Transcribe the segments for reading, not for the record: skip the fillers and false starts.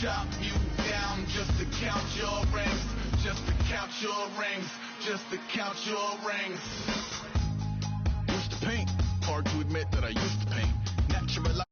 chop you down just to count your rings, just to count your rings, just to count your rings. Used to paint, hard to admit that I used to paint. Natural.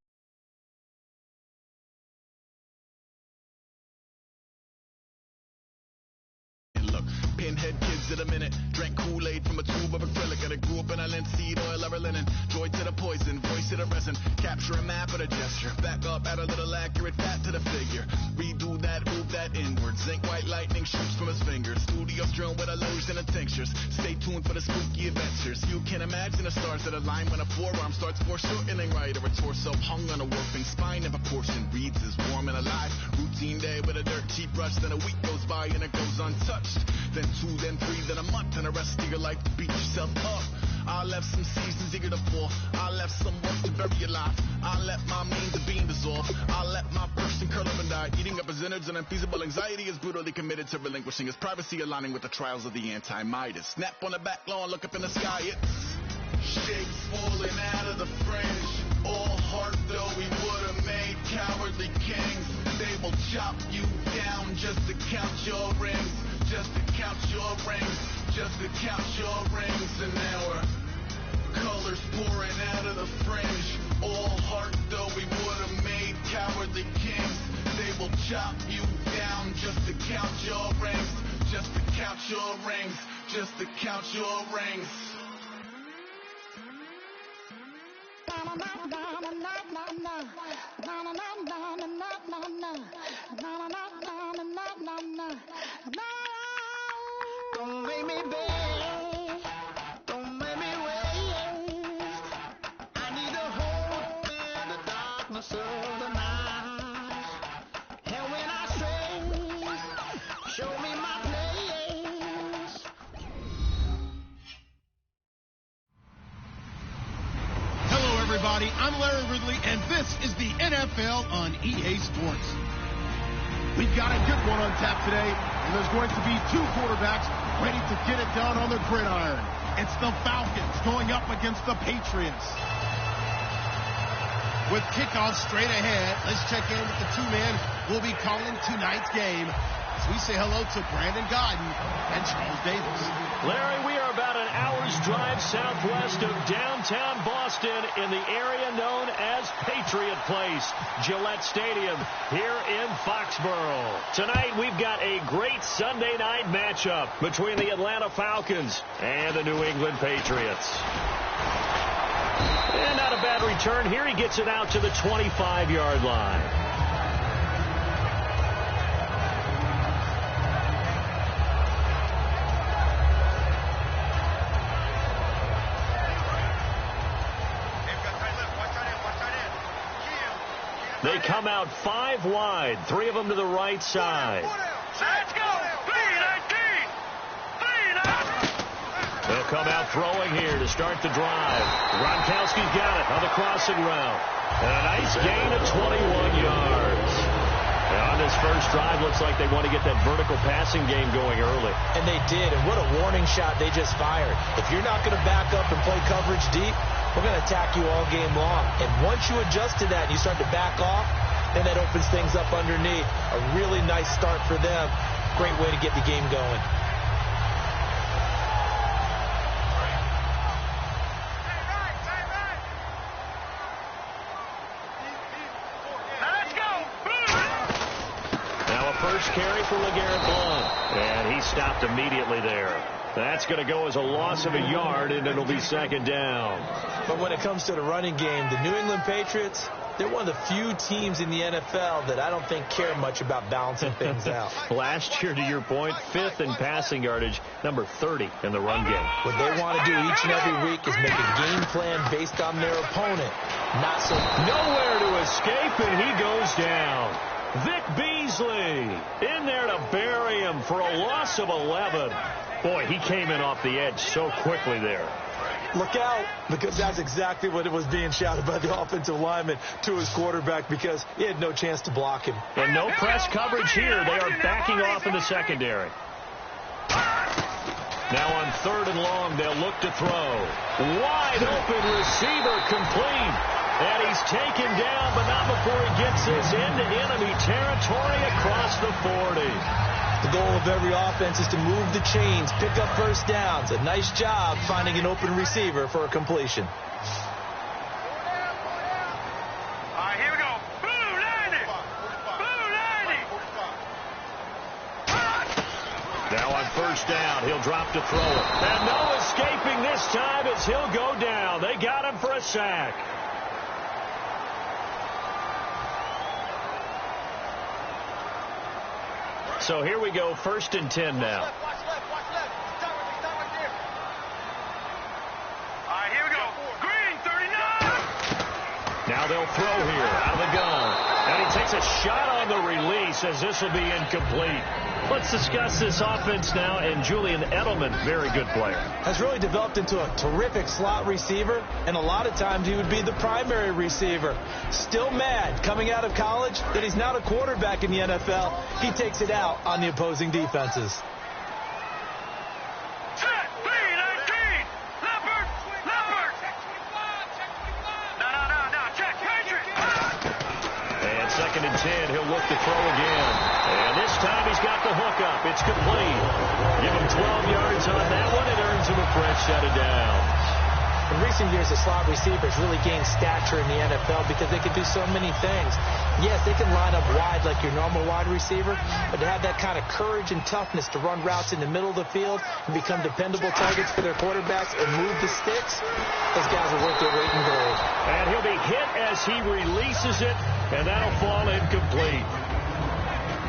Pinhead kids at a minute, drank Kool-Aid from a tube of acrylic, and I grew up in a linseed oil or a linen. Joy to the poison, voice to the resin, capture a map at a gesture, back up, add a little accurate fat to the figure, redo that, move that inward, zinc white lightning shoots from his fingers, studio strewn with a lotion and tinctures, stay tuned for the spooky adventures. You can imagine the stars that align when a forearm starts foreshortening right, or a torso hung on a warping spine in proportion, reads as warm and alive, routine day with a dirt cheap brush, then a week goes by and it goes untouched, then 2, then 3, then a month, and the rest of your life to beat yourself up. I left some seasons eager to fall. I left some work to bury alive. I let my means of being dissolve. I let my person curl up and die, eating up his innards, and unfeasible anxiety is brutally committed to relinquishing his privacy, aligning with the trials of the anti-Midas. Snap on the back lawn, look up in the sky, it's shapes falling out of the fringe. All heart though we would have made cowardly kings. They will chop you down just to count your rings, just to count your rings, just to count your rings. And now we're colors pouring out of the fringe. All heart though we would have made cowardly kings. They will chop you down just to count your rings, just to count your rings, just to count your rings. Don't make me beg, don't make me wait. I need a hope in the darkness of the night. And when I stray, show me my place. Hello, everybody. I'm Larry Ridley, and this is the NFL on EA Sports. We've got a good one on tap today, and there's going to be 2 quarterbacks ready to get it done on the gridiron. It's the Falcons going up against the Patriots. With kickoff straight ahead, let's check in with the 2 men who will be calling tonight's game as we say hello to Brandon Godden and Charles Davis. Larry, we are about an hour's drive southwest of downtown Boston in the area known as Patriot Place, Gillette Stadium here in Foxborough. Tonight, we've got a great Sunday night matchup between the Atlanta Falcons and the New England Patriots. And not a bad return here. He gets it out to the 25-yard line. They come out 5 wide, 3 of them to the right side. Let's go! They'll come out throwing here to start the drive. Gronkowski's got it on the crossing route. And a nice gain of 21 yards. And on this first drive, looks like they want to get that vertical passing game going early. And they did, and what a warning shot they just fired. If you're not going to back up and play coverage deep, we're going to attack you all game long. And once you adjust to that and you start to back off, then that opens things up underneath. A really nice start for them. Great way to get the game going. Let's go! Now a first carry for LeGarrette Blount. And he stopped immediately there. That's going to go as a loss of a yard, and it'll be second down. But when it comes to the running game, the New England Patriots, they're one of the few teams in the NFL that I don't think care much about balancing things out. Last year, to your point, 5th in passing yardage, number 30 in the run game. What they want to do each and every week is make a game plan based on their opponent. Not so. Nowhere to escape, and he goes down. Vic Beasley in there to bury him for a loss of 11. Boy, he came in off the edge so quickly there. Look out, because that's exactly what it was being shouted by the offensive lineman to his quarterback, because he had no chance to block him. And no press coverage here. They are backing off in the secondary. Now on 3rd and long, they'll look to throw. Wide open receiver complete. And he's taken down, but not before he gets this into enemy territory across the 40. The goal of every offense is to move the chains, pick up first downs. A nice job finding an open receiver for a completion. All right, here we go. Blue 90. Blue 90. Now on first down, he'll drop to throw it. And no escaping this time as he'll go down. They got him for a sack. So here we go, 1st and 10 now. All right, here we go. Green 39. Now they'll throw here out of the gun. And he takes a shot on the release as this will be incomplete. Let's discuss this offense now, and Julian Edelman, very good player. Has really developed into a terrific slot receiver, and a lot of times he would be the primary receiver. Still mad coming out of college that he's not a quarterback in the NFL. He takes it out on the opposing defenses. Set. B19. Leopard. Leopard. No. Check. Patriot. And 2nd and 10, he'll look to throw again. And this time he's got the hook up. It's complete. Give him 12 yards on that one. It earns him a fresh set of downs. In recent years, the slot receivers really gained stature in the NFL because they can do so many things. Yes, they can line up wide like your normal wide receiver, but to have that kind of courage and toughness to run routes in the middle of the field and become dependable targets for their quarterbacks and move the sticks, those guys are worth their weight in gold. And he'll be hit as he releases it, and that'll fall incomplete.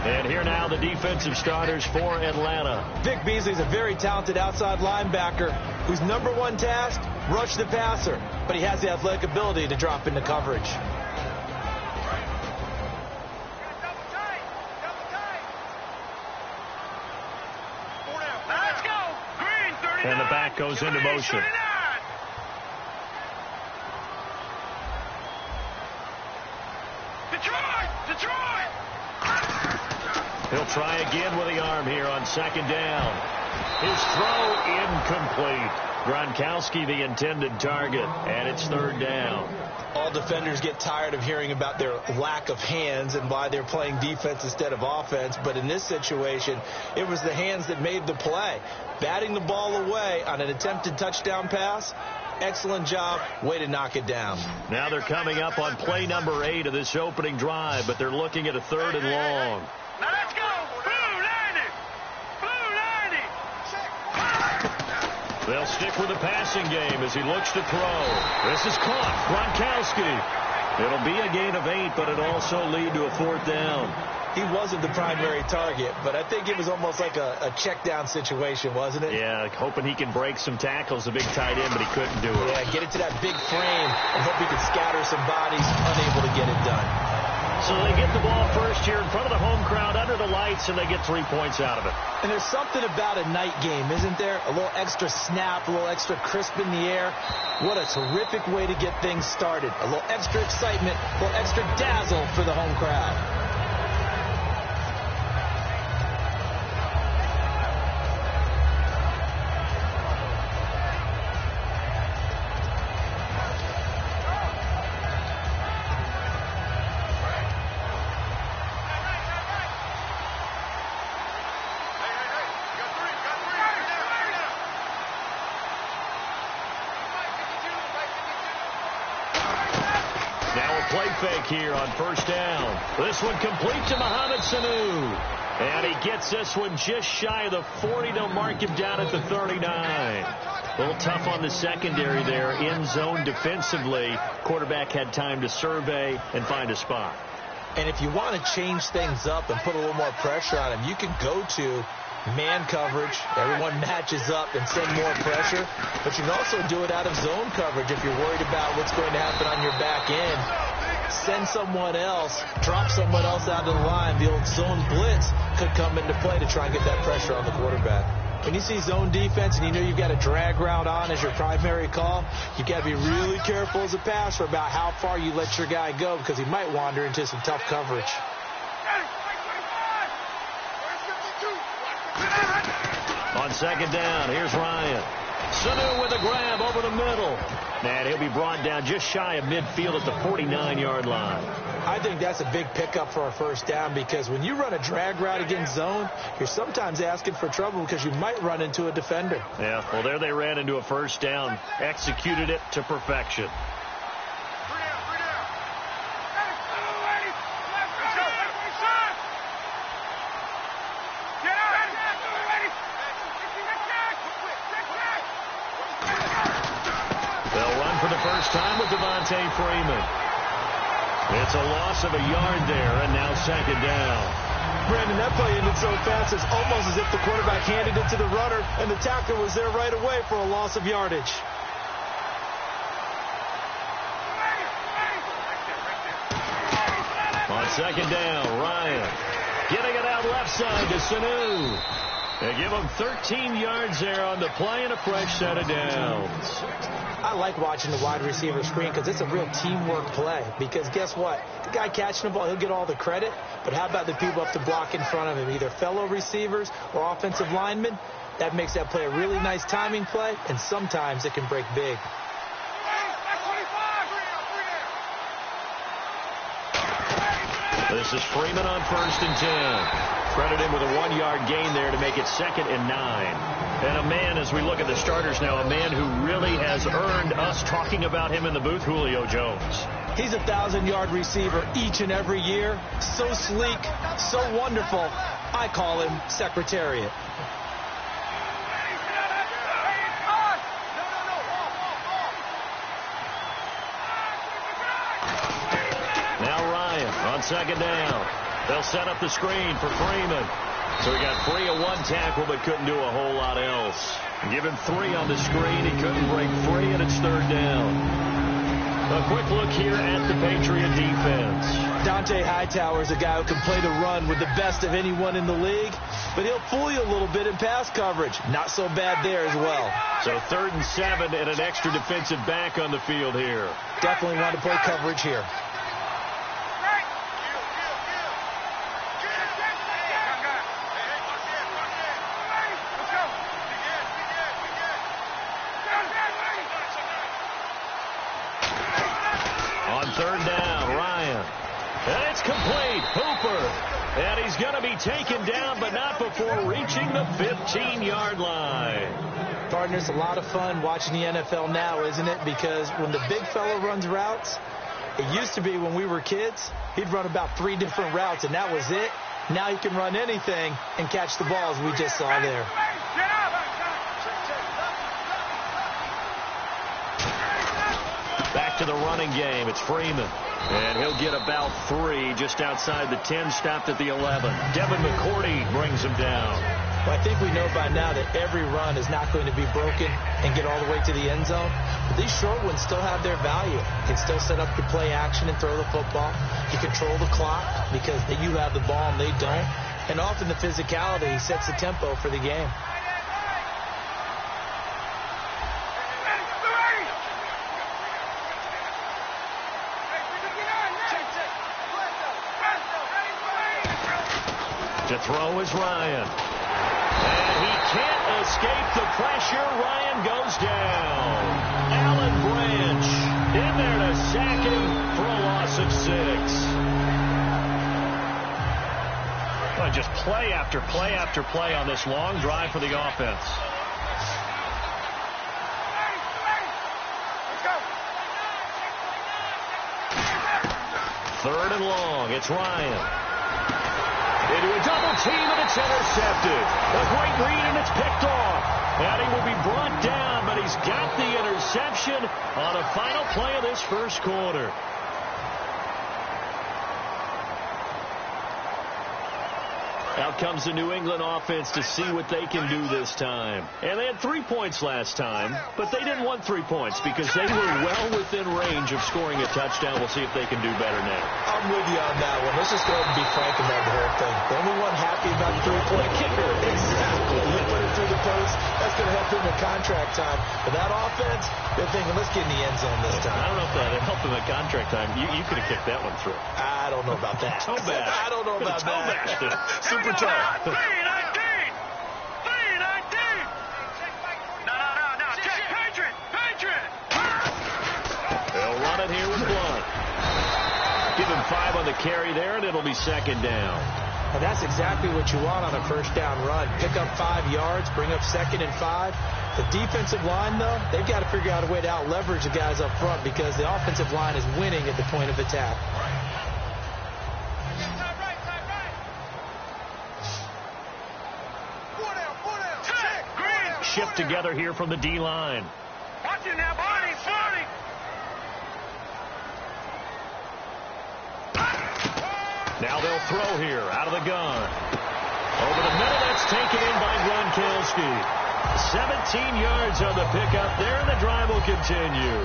And here now the defensive starters for Atlanta. Vic Beasley's a very talented outside linebacker whose number one task, rush the passer, but he has the athletic ability to drop into coverage. Let's go. Green 39. And the back goes into motion. 39. Detroit. He'll try again with the arm here on 2nd down. His throw incomplete. Gronkowski the intended target, and it's 3rd down. All defenders get tired of hearing about their lack of hands and why they're playing defense instead of offense, but in this situation, it was the hands that made the play. Batting the ball away on an attempted touchdown pass, excellent job, way to knock it down. Now they're coming up on play number 8 of this opening drive, but they're looking at a 3rd and long. Now let's go. Blue 90. Blue 90. They'll stick with the passing game as he looks to throw. This is caught. Gronkowski. It'll be a gain of 8, but it'll also lead to a 4th down. He wasn't the primary target, but I think it was almost like a check down situation, wasn't it? Yeah, hoping he can break some tackles, a big tight end, but he couldn't do it. Yeah, get it to that big frame and hope he could scatter some bodies, unable to get it done. So they get the ball first here in front of the home crowd under the lights, and they get 3 points out of it. And there's something about a night game, isn't there? A little extra snap, a little extra crisp in the air. What a terrific way to get things started. A little extra excitement, a little extra dazzle for the home crowd. Play fake here on first down. This one complete to Mohamed Sanu. And he gets this one just shy of the 40. They'll mark him down at the 39. A little tough on the secondary there. In zone defensively. Quarterback had time to survey and find a spot. And if you want to change things up and put a little more pressure on him, you can go to man coverage. Everyone matches up and send more pressure. But you can also do it out of zone coverage if you're worried about what's going to happen on your back end. Send someone else, drop someone else out of the line. The old zone blitz could come into play to try and get that pressure on the quarterback. When you see zone defense and you know you've got a drag route on as your primary call, you've got to be really careful as a passer about how far you let your guy go because he might wander into some tough coverage. On second down, here's Ryan. Sanu with a grab over the middle. And he'll be brought down just shy of midfield at the 49-yard line. I think that's a big pickup for a first down, because when you run a drag route against zone, you're sometimes asking for trouble because you might run into a defender. Yeah, well, there they ran into a first down. Executed it to perfection. They'll run for the first time with Devontae Freeman. It's a loss of a yard there, and now second down. Brandon, that play ended so fast, it's almost as if the quarterback handed it to the runner, and the tackler was there right away for a loss of yardage. On second down, Ryan getting it out left side to Sanu. They give him 13 yards there on the play and a fresh set of downs. I like watching the wide receiver screen because it's a real teamwork play. Because guess what? The guy catching the ball, he'll get all the credit. But how about the people up the block in front of him, either fellow receivers or offensive linemen? That makes that play a really nice timing play, and sometimes it can break big. This is Freeman on 1st and 10. Credit him with a 1-yard gain there to make it 2nd and 9. And a man, as we look at the starters now, a man who really has earned us talking about him in the booth, Julio Jones. He's a 1,000-yard receiver each and every year. So sleek, so wonderful. I call him Secretariat. Now Ryan on second down. They'll set up the screen for Freeman. So he got free of one tackle but couldn't do a whole lot else. Give him 3 on the screen. He couldn't break free, and it's 3rd down. A quick look here at the Patriot defense. Dante Hightower is a guy who can play the run with the best of anyone in the league, but he'll fool you a little bit in pass coverage. Not so bad there as well. So 3rd and 7 and an extra defensive back on the field here. Definitely want to play coverage here. On 3rd down, Ryan. And it's complete. Hooper. And he's going to be taken down, but not before reaching the 15-yard line. Partner, it's a lot of fun watching the NFL now, isn't it? Because when the big fella runs routes, it used to be when we were kids, he'd run about 3 different routes, and that was it. Now he can run anything and catch the balls we just saw there. Back to the running game. It's Freeman. And he'll get about 3 just outside the 10, stopped at the 11. Devin McCourty brings him down. Well, I think we know by now that every run is not going to be broken and get all the way to the end zone. But these short ones still have their value. You can still set up your play action and throw the football. You control the clock because you have the ball and they don't. And often the physicality sets the tempo for the game. To throw is Ryan. And he can't escape the pressure. Ryan goes down. Alan Branch in there to sack him for a loss of 6. Well, just play after play after play on this long drive for the offense. Third and long. It's Ryan. Into a double team, and it's intercepted. A great read, and it's picked off. And he will be brought down, but he's got the interception on a final play of this first quarter. Out comes the New England offense to see what they can do this time. And they had 3 points last time, but they didn't want 3 points because they were well within range of scoring a touchdown. We'll see if they can do better now. I'm with you on that one. Let's just go ahead and be frank about the whole thing. The only one happy about the 3-point kicker. Exactly. He put it through the post. That's going to help him in contract time. But that offense, they're thinking, let's get in the end zone this time. I don't know if that helped him at contract time. You could have kicked that one through. I don't know about that. Toe bash. I don't know about that. Super tough. 319! 319! No. Patriot! Blunt. Give him 5 on the carry there, and it'll be second down. And that's exactly what you want on a first down run. Pick up 5 yards, bring up 2nd and 5. The defensive line, though, they've got to figure out a way to out-leverage the guys up front because the offensive line is winning at the point of attack. Shift together here from the D-line. Watch it now, Barney. Now they'll throw here out of the gun. Over the middle, that's taken in by Gronkowski. 17 yards on the pickup there, and the drive will continue.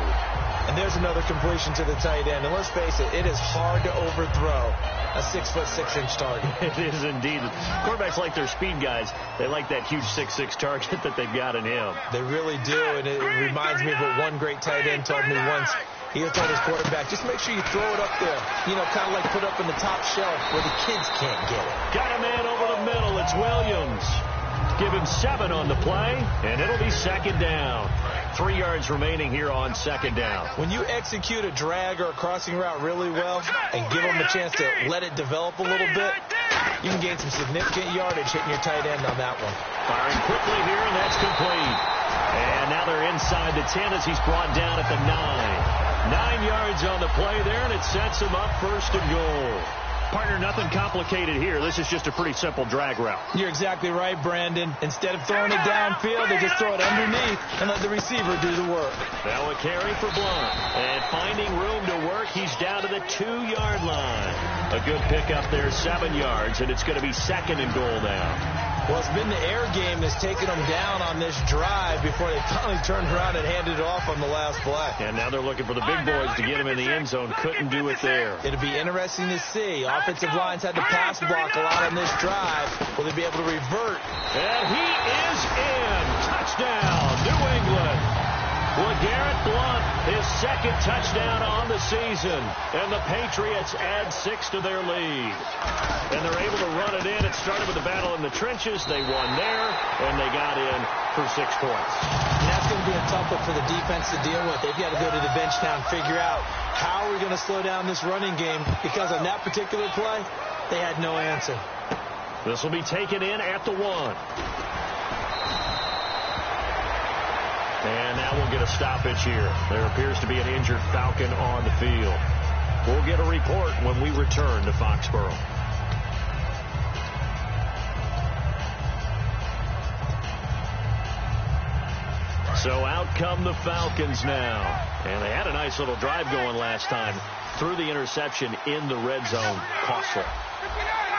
And there's another completion to the tight end. And let's face it is hard to overthrow a 6'6" target. It is indeed. Quarterbacks like their speed guys. They like that huge 6'6" target that they've got in him. They really do, and it reminds me of what one great tight end told me once. He told his quarterback, just make sure you throw it up there. You know, kind of like put up in the top shelf where the kids can't get it. Got a man over the middle. It's Williams. Give him 7 on the play, and it'll be second down. 3 yards remaining here on second down. When you execute a drag or a crossing route really well and give them a chance to let it develop a little bit, you can gain some significant yardage hitting your tight end on that one. Firing quickly here, and that's complete. And now they're inside the 10 as he's brought down at the 9. 9 yards on the play there, and it sets him up first and goal. Partner, nothing complicated here. This is just a pretty simple drag route. You're exactly right, Brandon. Instead of throwing it downfield, they just throw it underneath and let the receiver do the work. Now a carry for Blunt. And finding room to work, he's down to the 2-yard line. A good pickup there, 7 yards, and it's going to be second and goal now. Well, it's been the air game that's taken them down on this drive before they finally turned around and handed it off on the last play. And now they're looking for the big boys to get him in the end zone. Couldn't do it there. It'll be interesting to see. Offensive lines had to pass block a lot on this drive. Will they be able to revert? And he is in. Touchdown, New England. LeGarrette Blunt, his second touchdown on the season. And the Patriots add 6 to their lead. And they're able to run it in. It started with a battle in the trenches. They won there, and they got in for 6 points. And that's going to be a tough one for the defense to deal with. They've got to go to the bench now and figure out how are we going to slow down this running game, because on that particular play, they had no answer. This will be taken in at the 1. And now we'll get a stoppage here. There appears to be an injured Falcon on the field. We'll get a report when we return to Foxborough. So out come the Falcons now. And they had a nice little drive going last time. Threw the interception in the red zone. Costly.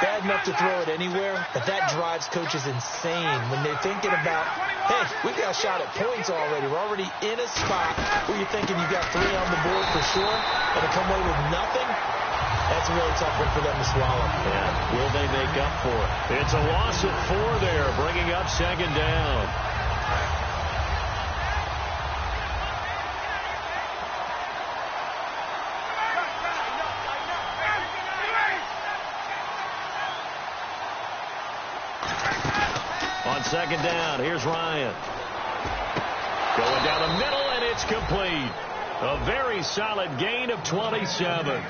Bad enough to throw it anywhere, but that drives coaches insane when they're thinking about, hey, we've got a shot at points already. We're already in a spot where you're thinking you've got 3 on the board for sure, and to come away with nothing, that's a really tough one for them to swallow. Yeah, will they make up for it? It's a loss of 4 there, bringing up second down. On second down, here's Ryan. Going down the middle, and it's complete. A very solid gain of 27.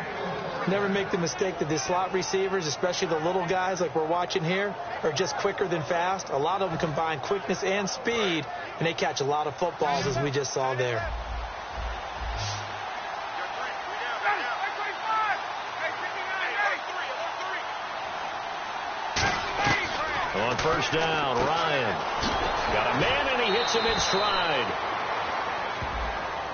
Never make the mistake that the slot receivers, especially the little guys like we're watching here, are just quicker than fast. A lot of them combine quickness and speed, and they catch a lot of footballs, as we just saw there. On first down, Ryan got a man, and he hits him in stride.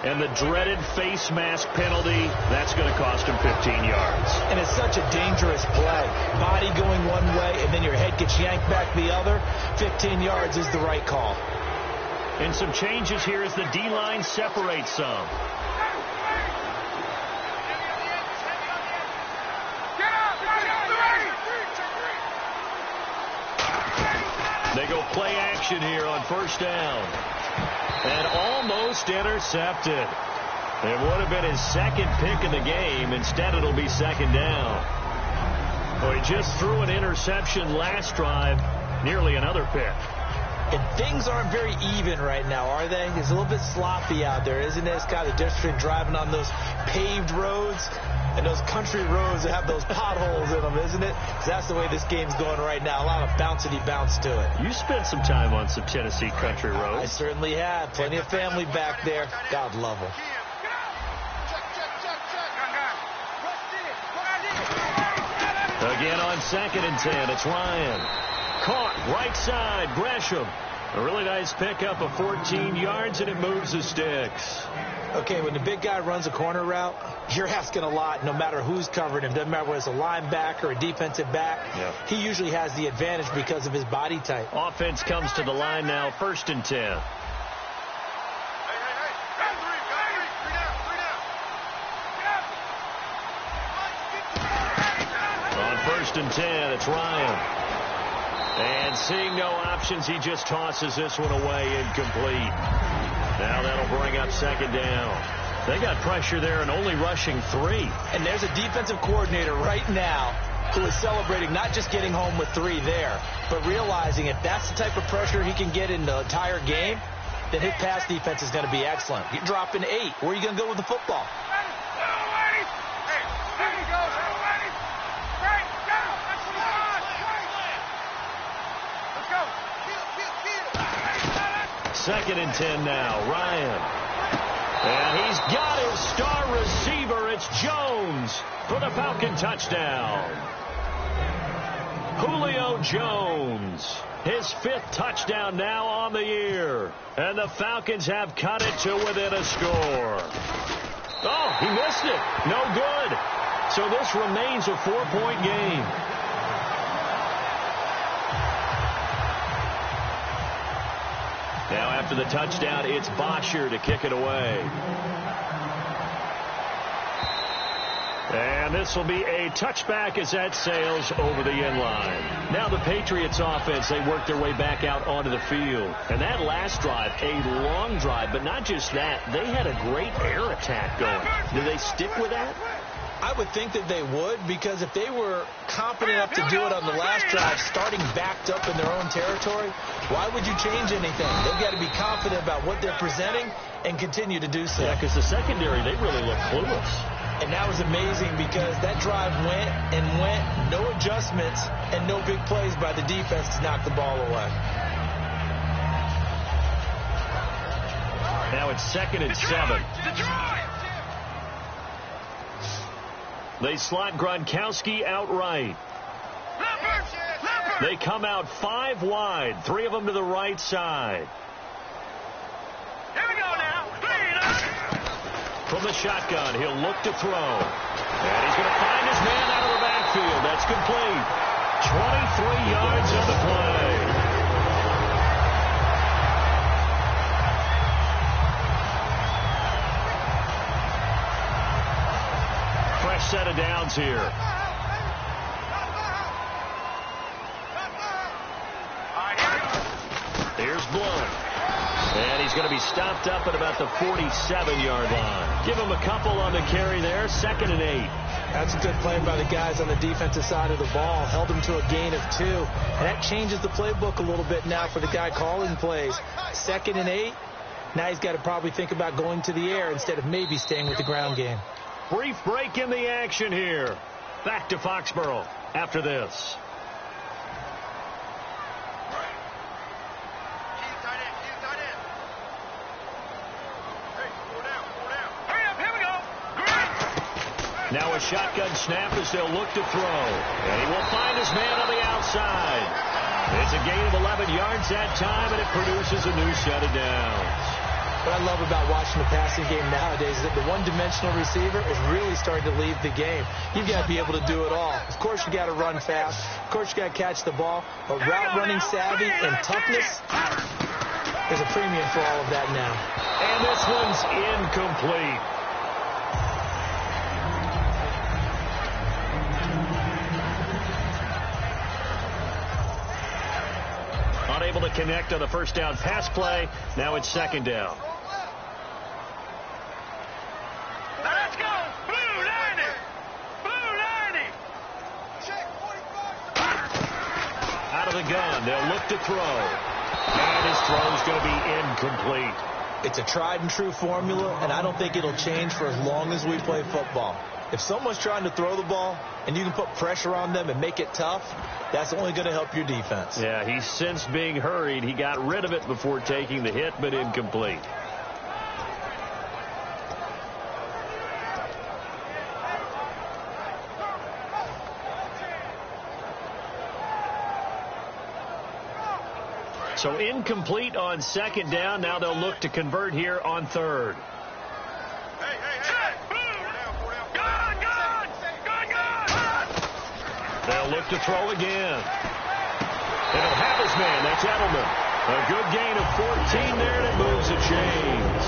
And the dreaded face mask penalty, that's going to cost him 15 yards. And it's such a dangerous play. Body going one way, and then your head gets yanked back the other. 15 yards is the right call. And some changes here as the D-line separates some. They go play action here on first down. And almost intercepted. It would have been his second pick of the game. Instead, it'll be second down. Well, he just threw an interception last drive. Nearly another pick. And things aren't very even right now, are they? It's a little bit sloppy out there, isn't it? It's kind of difference between driving on those paved roads and those country roads that have those potholes in them, isn't it? 'Cause that's the way this game's going right now. A lot of bouncy bounce to it. You spent some time on some Tennessee country roads. I certainly have. Plenty of family back there. God love them. Again on 2nd and 10, it's Ryan. Caught right side, Gresham. A really nice pickup of 14 yards, and it moves the sticks. Okay, when the big guy runs a corner route, you're asking a lot no matter who's covering him. Doesn't matter whether it's a linebacker or a defensive back. Yep. He usually has the advantage because of his body type. Offense comes to the line now, 1st and 10. On 1st and 10, it's Ryan. And seeing no options, he just tosses this one away, incomplete. Now that'll bring up 2nd down. They got pressure there and only rushing 3. And there's a defensive coordinator right now who is celebrating not just getting home with 3 there, but realizing if that's the type of pressure he can get in the entire game, then his pass defense is going to be excellent. You're dropping 8. Where are you going to go with the football? Second and 10 now, Ryan. And he's got his star receiver. It's Jones for the Falcon touchdown. Julio Jones, his 5th touchdown now on the year. And the Falcons have cut it to within a score. Oh, he missed it. No good. So this remains a 4-point game. Now after the touchdown, it's Bosher to kick it away. And this will be a touchback as that sails over the end line. Now the Patriots offense, they work their way back out onto the field. And that last drive, a long drive, but not just that, they had a great air attack going. Do they stick with that? I would think that they would, because if they were competent enough to do it on the last drive, starting backed up in their own territory, why would you change anything? They've got to be confident about what they're presenting and continue to do so. Yeah, because the secondary, they really look clueless. And that was amazing because that drive went and went, no adjustments, and no big plays by the defense to knock the ball away. Now it's 2nd and 7. They slot Gronkowski outright. They come out 5 wide, 3 of them to the right side. Here we go now. From the shotgun, he'll look to throw. And he's going to find his man out of the backfield. That's complete. 23 yards on the play. Fresh set of downs here. Here's Blunt. And he's going to be stopped up at about the 47-yard line. Give him a couple on the carry there. 2nd and 8. That's a good play by the guys on the defensive side of the ball. Held him to a gain of 2. And that changes the playbook a little bit now for the guy calling plays. 2nd and 8. Now he's got to probably think about going to the air instead of maybe staying with the ground game. Brief break in the action here. Back to Foxborough after this. Now a shotgun snap as they'll look to throw. And he will find his man on the outside. It's a gain of 11 yards that time, and it produces a new set of downs. What I love about watching the passing game nowadays is that the one-dimensional receiver is really starting to lead the game. You've got to be able to do it all. Of course, you got to run fast. Of course, you got to catch the ball. But route running savvy and toughness, there's a premium for all of that now. And this one's incomplete. Unable to connect on the first down pass play. Now it's 2nd down. Let's go. Blue 90. Blue 90. Out of the gun. They'll look to throw. And his throw's going to be incomplete. It's a tried and true formula, and I don't think it'll change for as long as we play football. If someone's trying to throw the ball and you can put pressure on them and make it tough, that's only going to help your defense. Yeah, he's since being hurried. He got rid of it before taking the hit, but incomplete. So incomplete on second down. Now they'll look to convert here on third. They'll look to throw again. And he'll have his man. That's Edelman. A good gain of 14 there, and it moves the chains.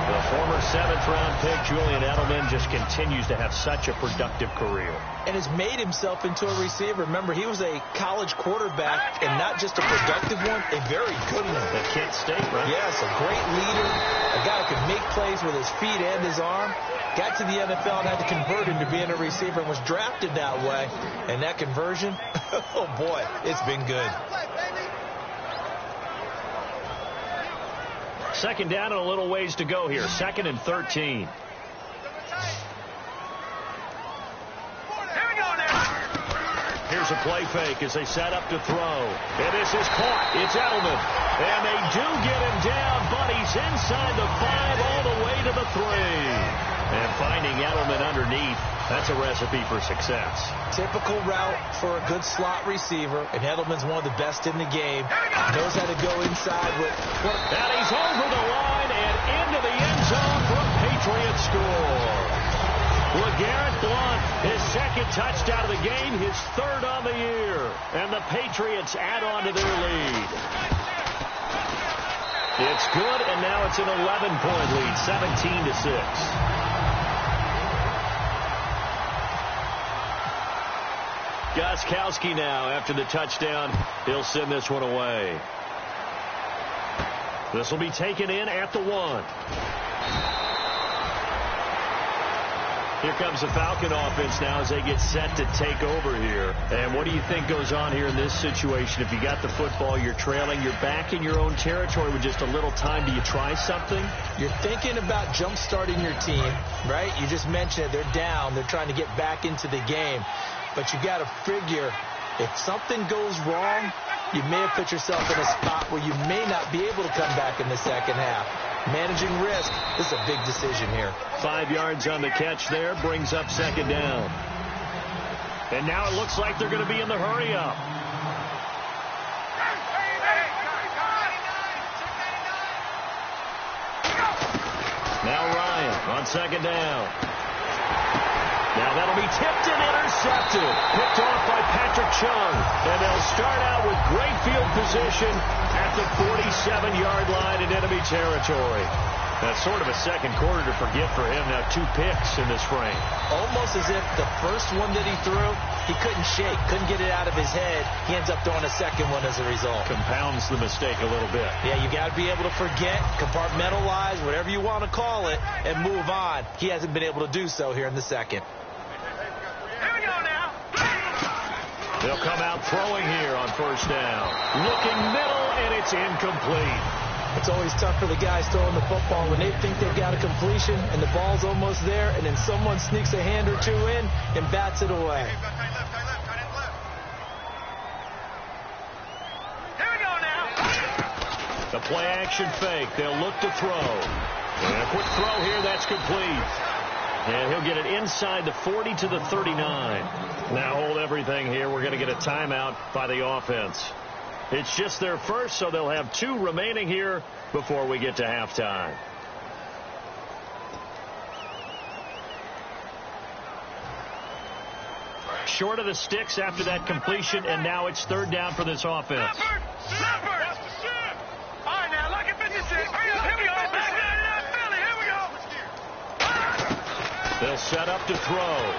The former 7th-round pick, Julian Edelman, just continues to have such a productive career. And has made himself into a receiver. Remember, he was a college quarterback, and not just a productive one, a very good one. At Kent State, right? Yes, a great leader, a guy who could make plays with his feet and his arm. Got to the NFL and had to convert into being a receiver and was drafted that way. And that conversion, oh boy, it's been good. Second down and a little ways to go here. 2nd and 13. Here's a play fake as they set up to throw. And this is caught. It's Edelman. And they do get him down, but he's inside the 5 all the way to the 3. And finding Edelman underneath, that's a recipe for success. Typical route for a good slot receiver, and Edelman's one of the best in the game. Knows how to go inside with... And he's over the line and into the end zone for a Patriot score. LeGarrette Blount, his 2nd touchdown of the game, his 3rd on the year. And the Patriots add on to their lead. It's good, and now it's an 11-point lead, 17-6. Gostkowski now, after the touchdown, he'll send this one away. This will be taken in at the 1. Here comes the Falcon offense now as they get set to take over here. And what do you think goes on here in this situation? If you got the football, you're trailing, you're back in your own territory with just a little time. Do you try something? You're thinking about jump-starting your team, right? You just mentioned it. They're down. They're trying to get back into the game. But you got to figure, if something goes wrong, you may have put yourself in a spot where you may not be able to come back in the second half. Managing risk, this is a big decision here. 5 yards on the catch there, brings up 2nd down. And now it looks like they're going to be in the hurry-up. Now Ryan on 2nd down. Now that'll be tipped and intercepted. Picked off by Patrick Chung. And they'll start out with great field position at the 47-yard line in enemy territory. That's sort of a second quarter to forget for him. Now 2 picks in this frame. Almost as if the first one that he threw, he couldn't shake, couldn't get it out of his head. He ends up throwing a second one as a result. Compounds the mistake a little bit. Yeah, you got to be able to forget, compartmentalize, whatever you want to call it, and move on. He hasn't been able to do so here in the second. They'll come out throwing here on 1st down. Looking middle, and it's incomplete. It's always tough for the guys throwing the football when they think they've got a completion and the ball's almost there, and then someone sneaks a hand or 2 in and bats it away. Here we go now. The play action fake. They'll look to throw. And a quick throw here, that's complete. And he'll get it inside the 40 to the 39. Now hold everything here. We're going to get a timeout by the offense. It's just their first, so they'll have 2 remaining here before we get to halftime. Short of the sticks after that completion, and now it's 3rd down for this offense. Leopard! All right, now, look at 56. Here we go. Philly, here we go. They'll set up to throw.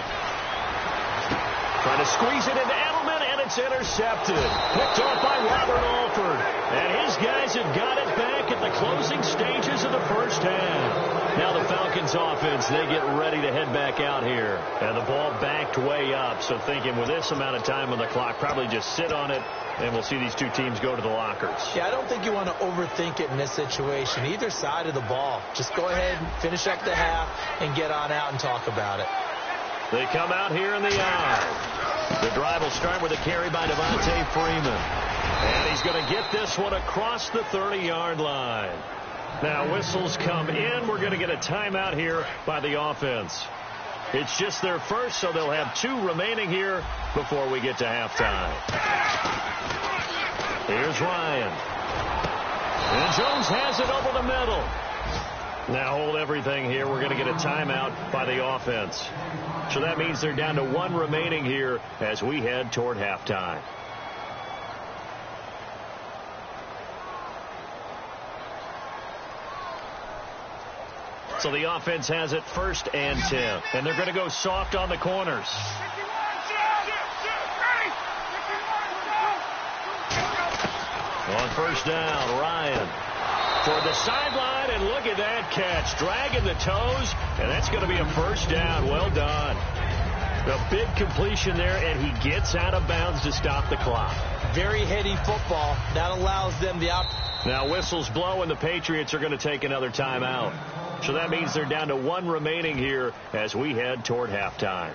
Trying to squeeze it into Edelman, and it's intercepted. Picked off by Robert Alford. And his guys have got it back at the the closing stages of the first half. Now the Falcons offense, they get ready to head back out here. And the ball backed way up. So thinking with this amount of time on the clock, probably just sit on it, and we'll see these two teams go to the lockers. Yeah, I don't think you want to overthink it in this situation. Either side of the ball. Just go ahead and finish up the half and get on out and talk about it. They come out here in the I. The drive will start with a carry by Devontae Freeman. And he's going to get this one across the 30-yard line. Now whistles come in. We're going to get a timeout here by the offense. It's just their first, so they'll have 2 remaining here before we get to halftime. Here's Ryan. And Jones has it over the middle. Now hold everything here. We're going to get a timeout by the offense. So that means they're down to 1 remaining here as we head toward halftime. So the offense has it 1st and 10. And they're going to go soft on the corners. On 1st down, Ryan for the sideline, and look at that catch. Dragging the toes, and that's going to be a 1st down. Well done. A big completion there, and he gets out of bounds to stop the clock. Very heady football. That allows them the Now whistles blow, and the Patriots are going to take another timeout. So that means they're down to 1 remaining here as we head toward halftime.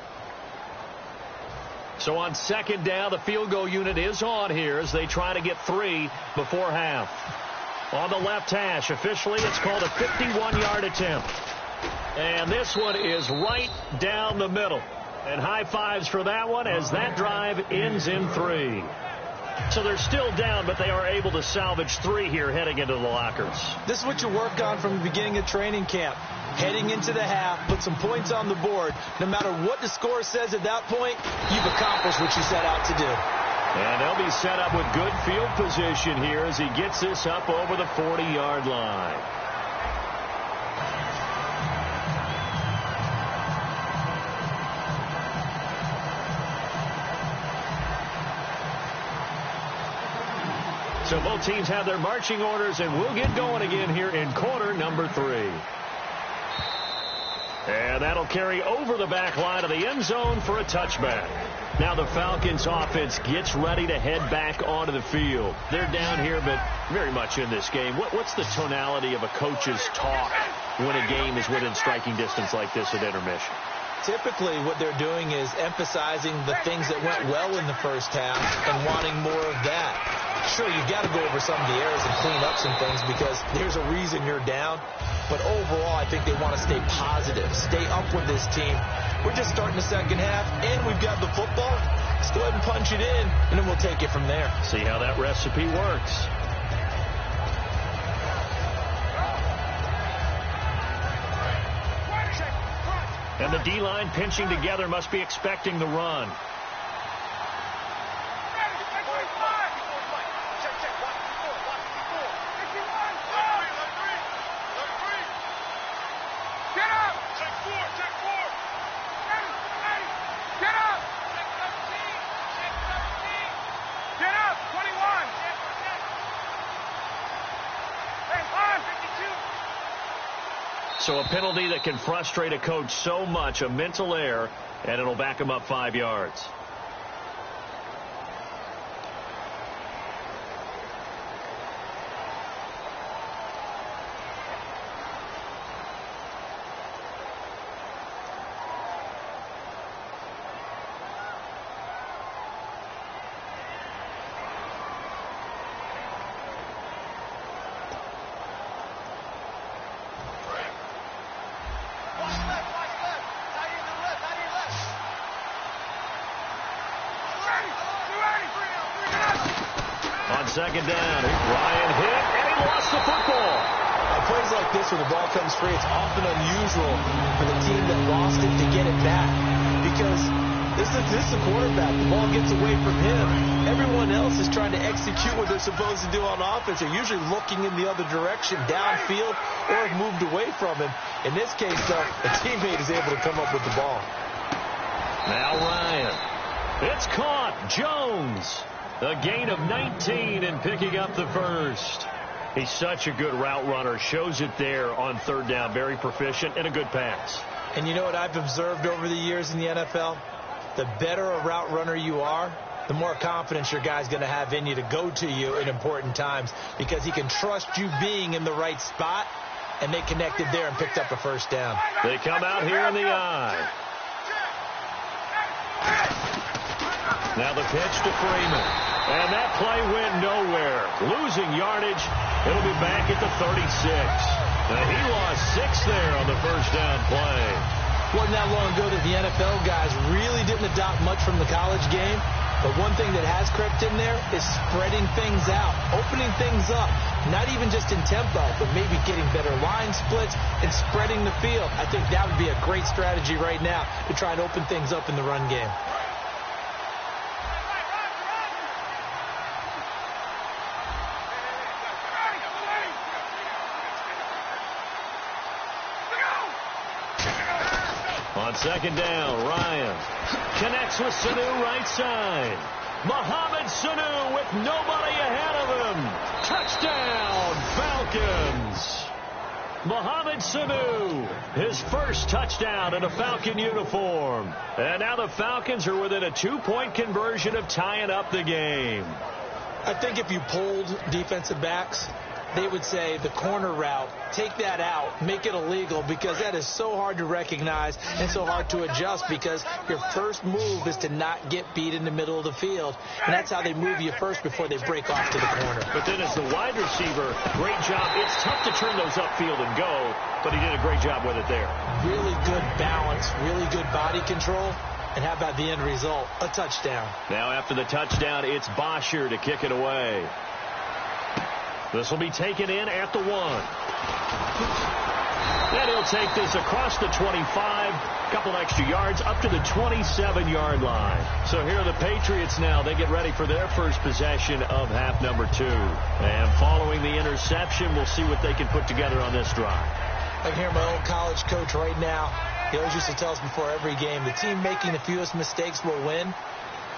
So on 2nd down, the field goal unit is on here as they try to get 3 before half. On the left hash, officially it's called a 51-yard attempt. And this one is right down the middle. And high fives for that one as that drive ends in 3. So they're still down, but they are able to salvage 3 here heading into the lockers. This is what you work on from the beginning of training camp. Heading into the half, put some points on the board. No matter what the score says at that point, you've accomplished what you set out to do. And they'll be set up with good field position here as he gets this up over the 40-yard line. So both teams have their marching orders, and we'll get going again here in quarter number 3. And that'll carry over the back line of the end zone for a touchback. Now the Falcons offense gets ready to head back onto the field. They're down here, but very much in this game. What's the tonality of a coach's talk when a game is within striking distance like this at intermission? Typically, what they're doing is emphasizing the things that went well in the first half and wanting more of that. Sure, you've got to go over some of the errors and clean up some things because there's a reason you're down. But overall, I think they want to stay positive, stay up with this team. We're just starting the second half, and we've got the football. Let's go ahead and punch it in, and then we'll take it from there. See how that recipe works. And the D-line pinching together must be expecting the run. So a penalty that can frustrate a coach so much, a mental error, and it'll back him up 5 yards. Second down. Ryan hit, and he lost the football. Plays like this where the ball comes free, it's often unusual for the team that lost it to get it back. Because this is the quarterback. The ball gets away from him. Everyone else is trying to execute what they're supposed to do on offense. They're usually looking in the other direction, downfield, or have moved away from him. In this case, though, a teammate is able to come up with the ball. Now Ryan. It's caught. Jones. A gain of 19 and picking up the first. He's such a good route runner. Shows it there on third down. Very proficient and a good pass. And you know what I've observed over the years in the NFL? The better a route runner you are, the more confidence your guy's going to have in you to go to you in important times, because he can trust you being in the right spot, and they connected there and picked up a first down. They come out here in the eye. Now the pitch to Freeman. And that play went nowhere. Losing yardage. It'll be back at the 36. Now he lost 6 there on the first down play. Wasn't that long ago that the NFL guys really didn't adopt much from the college game. But one thing that has crept in there is spreading things out, opening things up, not even just in tempo, but maybe getting better line splits and spreading the field. I think that would be a great strategy right now to try and open things up in the run game. On second down, Ryan connects with Sanu right side. Mohamed Sanu with nobody ahead of him. Touchdown, Falcons. Mohamed Sanu, his first touchdown in a Falcon uniform. And now the Falcons are within a 2-point conversion of tying up the game. I think if you polled defensive backs, they would say the corner route, take that out, make it illegal, because that is so hard to recognize and so hard to adjust, because your first move is to not get beat in the middle of the field. And that's how they move you first before they break off to the corner. But then as the wide receiver, great job. It's tough to turn those upfield and go, but he did a great job with it there. Really good balance, really good body control. And how about the end result? A touchdown. Now after the touchdown, it's Bosher to kick it away. This will be taken in at the 1. And he'll take this across the 25, couple extra yards, up to the 27-yard line. So here are the Patriots now. They get ready for their first possession of half number 2. And following the interception, we'll see what they can put together on this drive. I can hear my old college coach right now. He always used to tell us before every game, the team making the fewest mistakes will win.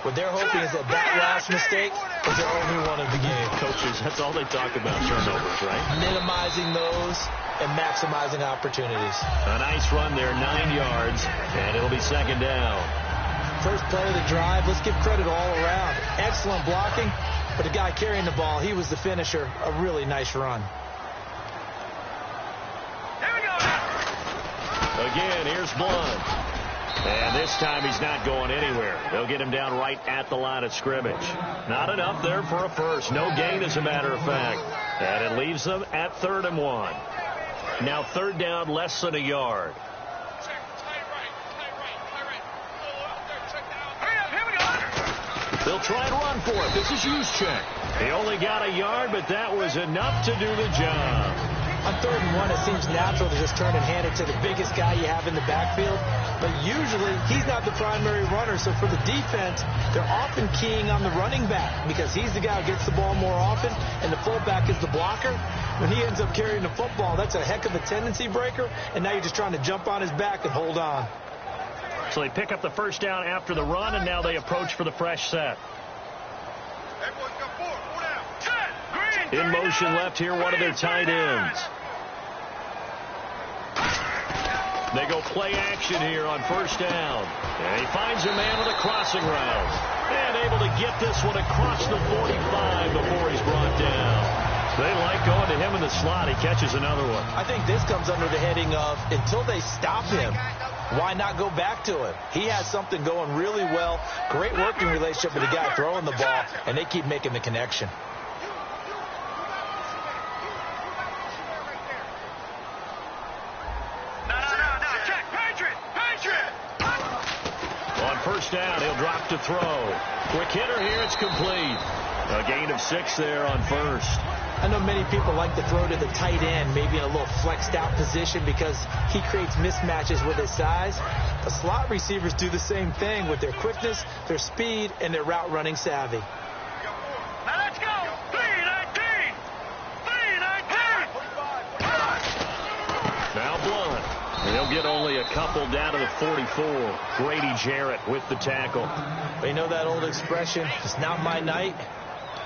What they're hoping is that last mistake is their only one of the game. Coaches, that's all they talk about, turnovers, right? Minimizing those and maximizing opportunities. A nice run there, 9 yards, and it'll be second down. First play of the drive, let's give credit all around. Excellent blocking, but the guy carrying the ball, he was the finisher. A really nice run. Here we go. Again, here's Blunt. And this time he's not going anywhere. They'll get him down right at the line of scrimmage. Not enough there for a first. No gain, as a matter of fact. And it leaves them at 3rd and 1. Now third down, less than a yard. They'll try and run for it. This is Juszczyk. He only got a yard, but that was enough to do the job. On 3rd and 1, it seems natural to just turn and hand it to the biggest guy you have in the backfield. But usually, he's not the primary runner. So for the defense, they're often keying on the running back, because he's the guy who gets the ball more often, and the fullback is the blocker. When he ends up carrying the football, that's a heck of a tendency breaker, and now you're just trying to jump on his back and hold on. So they pick up the first down after the run, and now they approach for the fresh set. In motion left here, one of their tight ends. They go play action here on first down. And he finds a man with a crossing route. And able to get this one across the 45 before he's brought down. They like going to him in the slot. He catches another one. I think this comes under the heading of, until they stop him, why not go back to him? He has something going really well. Great working relationship with the guy throwing the ball, and they keep making the connection. First down, he'll drop to throw. Quick hitter here, it's complete. A gain of 6 there on first. I know many people like to throw to the tight end, maybe in a little flexed out position, because he creates mismatches with his size. The slot receivers do the same thing with their quickness, their speed, and their route running savvy. Now let's go. 3-19. 3-19. Now Blunt. They'll get only a couple down to the 44. Grady Jarrett with the tackle. But you know that old expression, it's not my night.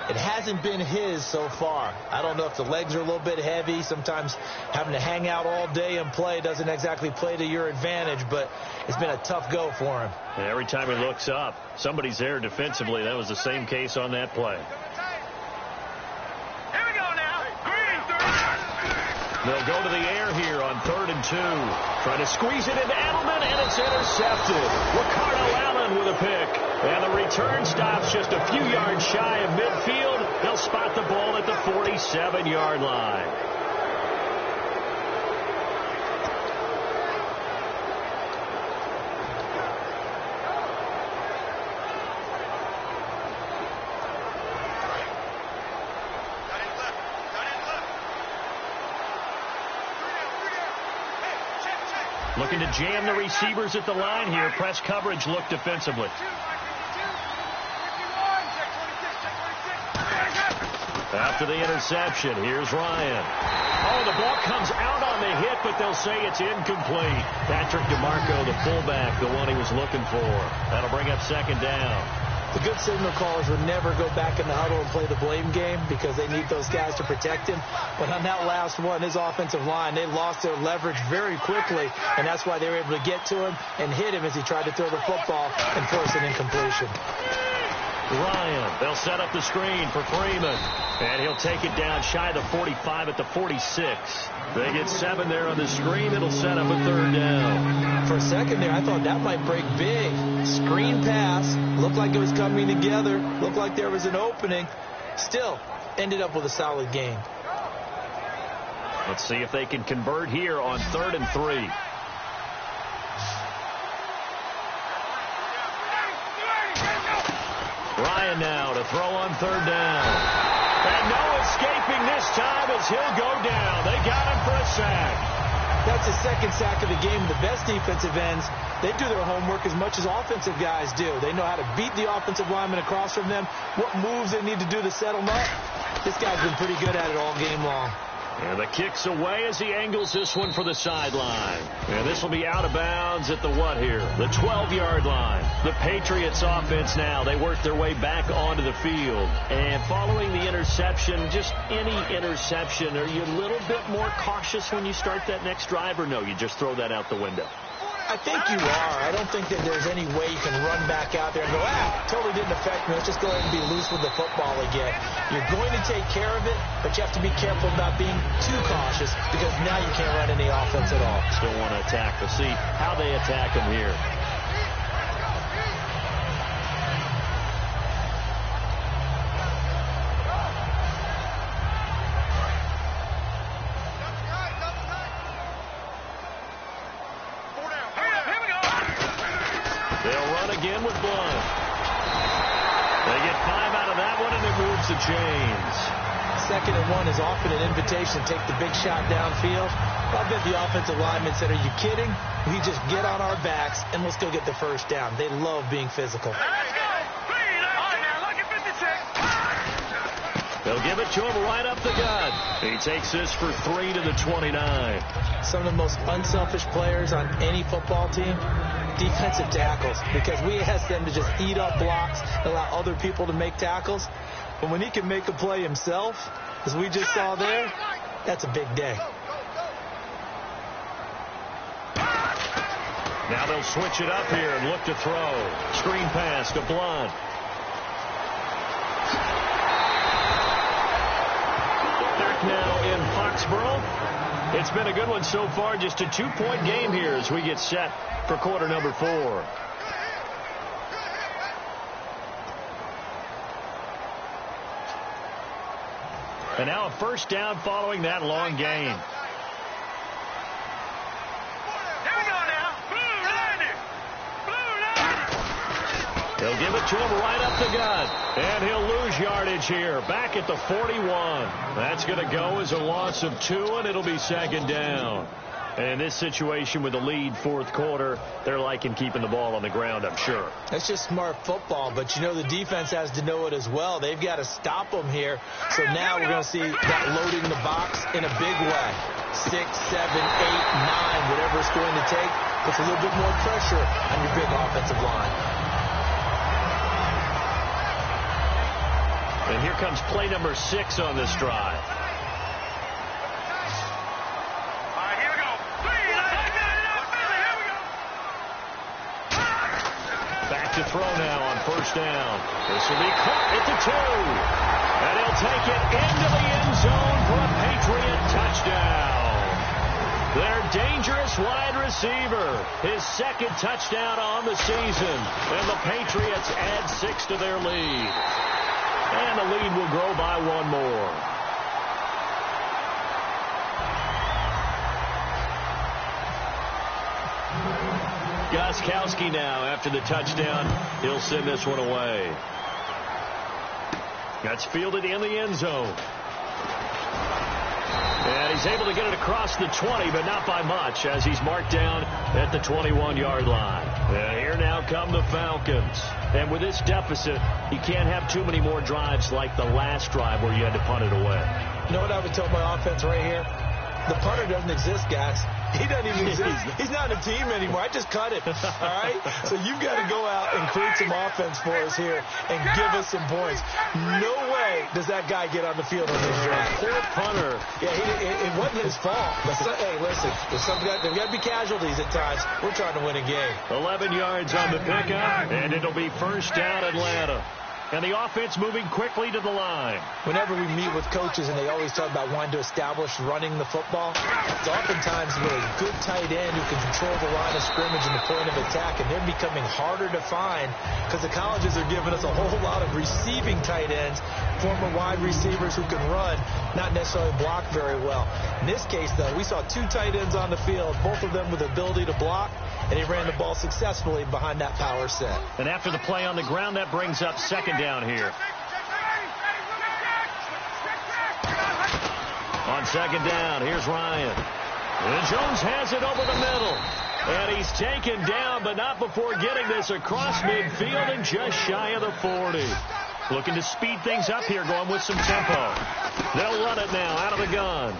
It hasn't been his so far. I don't know if the legs are a little bit heavy. Sometimes having to hang out all day and play doesn't exactly play to your advantage, but it's been a tough go for him. And every time he looks up, somebody's there defensively. That was the same case on that play. Here we go now. They'll go to the air here on 3rd and 2. Trying to squeeze it into Edelman, and it's intercepted. Ricardo Allen with a pick. And the return stops just a few yards shy of midfield. They'll spot the ball at the 47-yard line. Looking to jam the receivers at the line here. Press coverage look defensively. After the interception, here's Ryan. Oh, the ball comes out on the hit, but they'll say it's incomplete. Patrick DeMarco, the fullback, the one he was looking for. That'll bring up 2nd down. The good signal callers would never go back in the huddle and play the blame game because they need those guys to protect him. But on that last one, his offensive line, they lost their leverage very quickly, and that's why they were able to get to him and hit him as he tried to throw the football and force an incompletion. Ryan, they'll set up the screen for Freeman, and he'll take it down shy of the 45 at the 46. They get 7 there on the screen. It'll set up a 3rd down. For a second there, I thought that might break big. Screen pass. Looked like it was coming together. Looked like there was an opening. Still, ended up with a solid gain. Let's see if they can convert here on 3rd and 3. Ryan now to throw on 3rd down. And no escaping this time as he'll go down. They got him for a sack. That's the 2nd sack of the game. The best defensive ends, they do their homework as much as offensive guys do. They know how to beat the offensive lineman across from them, what moves they need to do to set them up. This guy's been pretty good at it all game long. And the kick's away as he angles this one for the sideline. And this will be out of bounds at the what here? The 12-yard line. The Patriots offense now. They work their way back onto the field. And following the interception, just any interception, are you a little bit more cautious when you start that next drive, or no, you just throw that out the window? I think you are. I don't think that there's any way you can run back out there and go, totally didn't affect me. Let's just go ahead and be loose with the football again. You're going to take care of it, but you have to be careful about being too cautious because now you can't run any offense at all. Still want to attack. We'll see how they attack him here. Again with Blunt. They get 5 out of that one, and it moves the chains. 2nd and 1 is often an invitation to take the big shot downfield. I bet the offensive lineman said, are you kidding? We just get on our backs, and let's go get the 1st down. They love being physical. They'll give it to him right up the gut. He takes this for 3 to the 29. Some of the most unselfish players on any football team, defensive tackles, because we ask them to just eat up blocks and allow other people to make tackles. But when he can make a play himself, as we just saw there, that's a big day. Now they'll switch it up here and look to throw. Screen pass to Blunt. Now in Foxborough. It's been a good one so far. Just a 2-point game here as we get set for quarter number 4. And now a 1st down following that long gain. They'll give it to him right up the gut. And he'll lose yardage here. Back at the 41. That's going to go as a loss of 2, and it'll be 2nd down. And in this situation with the lead 4th quarter, they're liking keeping the ball on the ground, I'm sure. That's just smart football, but you know the defense has to know it as well. They've got to stop them here. So now we're going to see that loading the box in a big way. 6, 7, 8, 9, whatever it's going to take, puts a little bit more pressure on your big offensive line. And here comes play number 6 on this drive. Back to throw now on first down. This will be caught at the 2. And he'll take it into the end zone for a Patriot touchdown. Their dangerous wide receiver. His second touchdown on the season. And the Patriots add 6 to their lead. And the lead will grow by 1 more. Gostkowski now after the touchdown. He'll send this one away. That's fielded in the end zone. And he's able to get it across the 20, but not by much, as he's marked down at the 21-yard line. And here now come the Falcons. And with this deficit, you can't have too many more drives like the last drive where you had to punt it away. You know what I would tell my offense right here? The punter doesn't exist, guys. He doesn't even exist. He's not a team anymore. I just cut it. All right? So you've got to go out and create some offense for us here and give us some points. No way does that guy get on the field on this drive. Poor punter. Yeah, it wasn't his fault. But hey, listen, there's got to be casualties at times. We're trying to win a game. 11 yards on the pickup, and it'll be first down Atlanta. And the offense moving quickly to the line. Whenever we meet with coaches and they always talk about wanting to establish running the football, it's oftentimes with a good tight end who can control the line of scrimmage and the point of attack, and they're becoming harder to find because the colleges are giving us a whole lot of receiving tight ends, former wide receivers who can run, not necessarily block very well. In this case, though, we saw 2 tight ends on the field, both of them with the ability to block, and he ran the ball successfully behind that power set. And after the play on the ground, that brings up second down here. On second down, here's Ryan. And Jones has it over the middle. And he's taken down, but not before getting this across midfield and just shy of the 40. Looking to speed things up here, going with some tempo. They'll run it now out of the gun.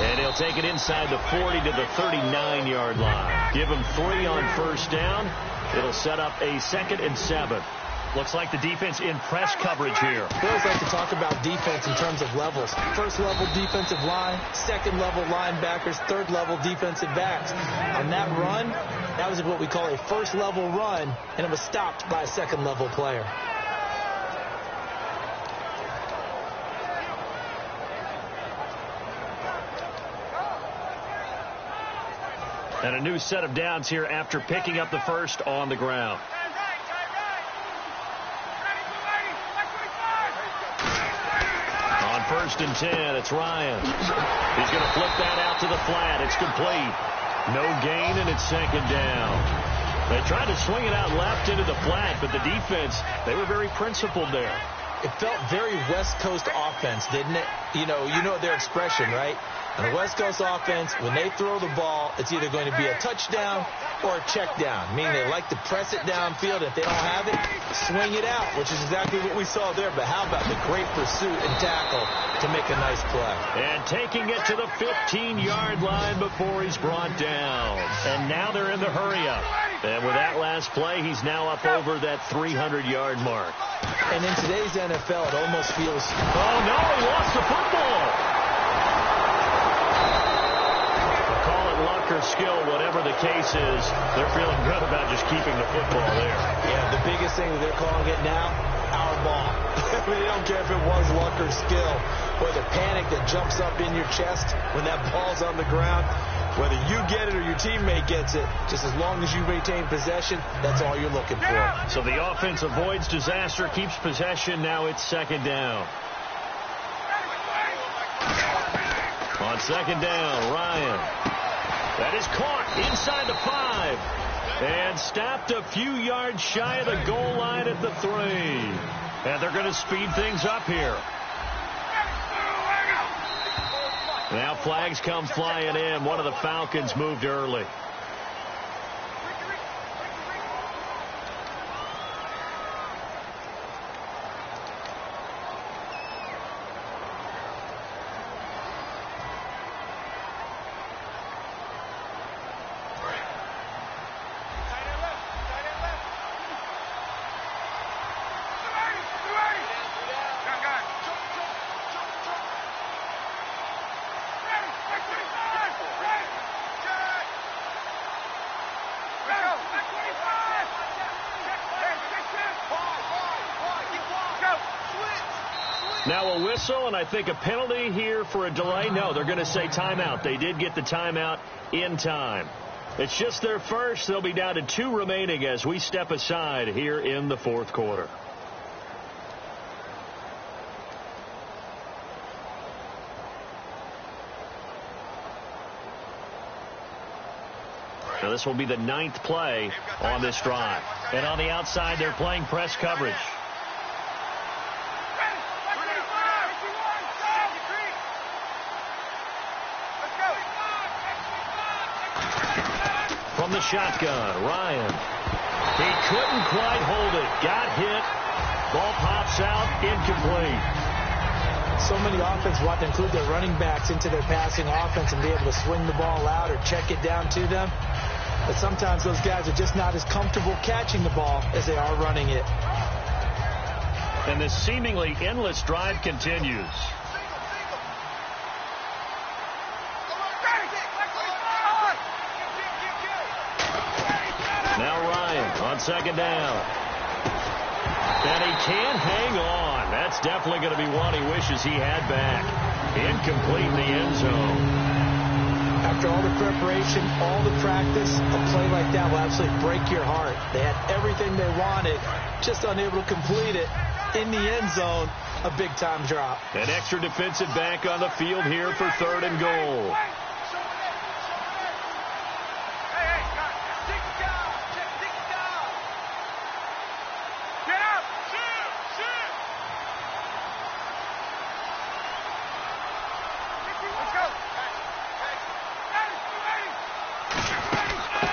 And he'll take it inside the 40 to the 39-yard line. Give him 3 on first down. It'll set up a 2nd and 7. Looks like the defense in press coverage here. We always like to talk about defense in terms of levels. First level defensive line, second level linebackers, third level defensive backs. On that run, that was what we call a first level run, and it was stopped by a second level player. And a new set of downs here after picking up the first on the ground. On 1st and 10, it's Ryan. He's going to flip that out to the flat. It's complete. No gain, and it's 2nd down. They tried to swing it out left into the flat, but the defense, they were very principled there. It felt very West Coast offense, didn't it? You know their expression, right? On the West Coast offense, when they throw the ball, it's either going to be a touchdown or a check down, meaning they like to press it downfield. If they don't have it, swing it out, which is exactly what we saw there. But how about the great pursuit and tackle to make a nice play? And taking it to the 15-yard line before he's brought down. And now they're in the hurry-up. And with that last play, he's now up over that 300-yard mark. And in today's NFL, it almost feels... Oh, no, he lost the football. Call it luck or skill, whatever the case is, they're feeling good about just keeping the football there. Yeah, the biggest thing that they're calling it now, our ball. I mean, they don't care if it was luck or skill, or the panic that jumps up in your chest when that ball's on the ground. Whether you get it or your teammate gets it, just as long as you retain possession, that's all you're looking for. So the offense avoids disaster, keeps possession. Now it's 2nd down. On 2nd down, Ryan. That is caught inside the 5 and stopped a few yards shy of the goal line at the 3. And they're going to speed things up here. Now flags come flying in. One of the Falcons moved early. Now a whistle, and I think a penalty here for a delay. No, they're going to say timeout. They did get the timeout in time. It's just their first. They'll be down to 2 remaining as we step aside here in the fourth quarter. Now this will be the 9th play on this drive. And on the outside, they're playing press coverage. From the shotgun, Ryan. He couldn't quite hold it. Got hit. Ball pops out, incomplete. So many offenses want to include their running backs into their passing offense and be able to swing the ball out or check it down to them. But sometimes those guys are just not as comfortable catching the ball as they are running it. And this seemingly endless drive continues. Now Ryan on second down. And he can't hang on. That's definitely going to be one he wishes he had back. Incomplete in the end zone. After all the preparation, all the practice, a play like that will absolutely break your heart. They had everything they wanted, just unable to complete it. In the end zone, a big-time drop. An extra defensive back on the field here for 3rd and goal.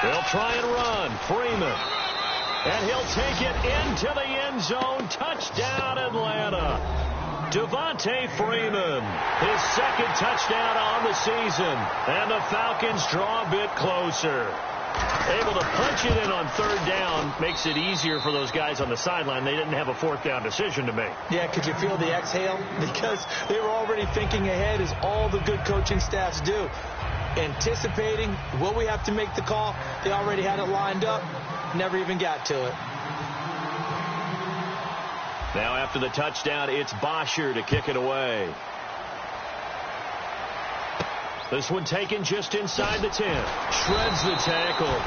They'll try and run. Freeman. And he'll take it into the end zone. Touchdown, Atlanta. Devontae Freeman. His 2nd touchdown on the season. And the Falcons draw a bit closer. Able to punch it in on 3rd down makes it easier for those guys on the sideline. They didn't have a 4th down decision to make. Yeah, could you feel the exhale? Because they were already thinking ahead, as all the good coaching staffs do. Anticipating, will we have to make the call? They already had it lined up. Never even got to it. Now after the touchdown, it's Bosher to kick it away. This one taken just inside the 10. Shreds the tackle.